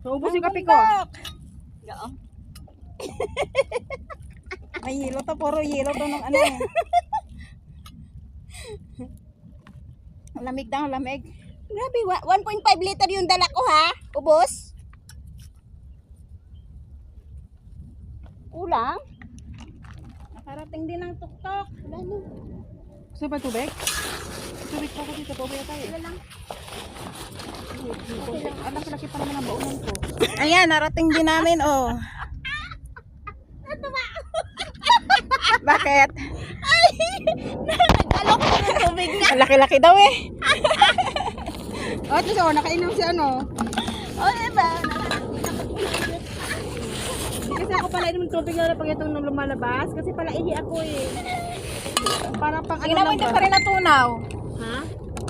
Naubos yung kape ko. Oo. Ay, yelo to. Puro yelo to ng ano eh. Lamig daw, lamig. Grabe, 1.5 liter yung dala ko ha. Ubos. Kulang. Nakarating din ang tuktok. Wala na. Gusto ba tubig? Tubig pa ko dito. Tubig tayo. Wala lang. Alam ko, laki pa naman ang baunan ko. Ayan, narating din namin, oh. Bakit? Nagkalok ko ng tubig na. Ang laki-laki daw eh. Oh, ito siya, nakainom si ano. O, diba? Kasi ako pala inom ng tubig na pag itong lumalabas. Kasi pala ihi ako eh. Parang pang ano lang ba? pa rin natunaw.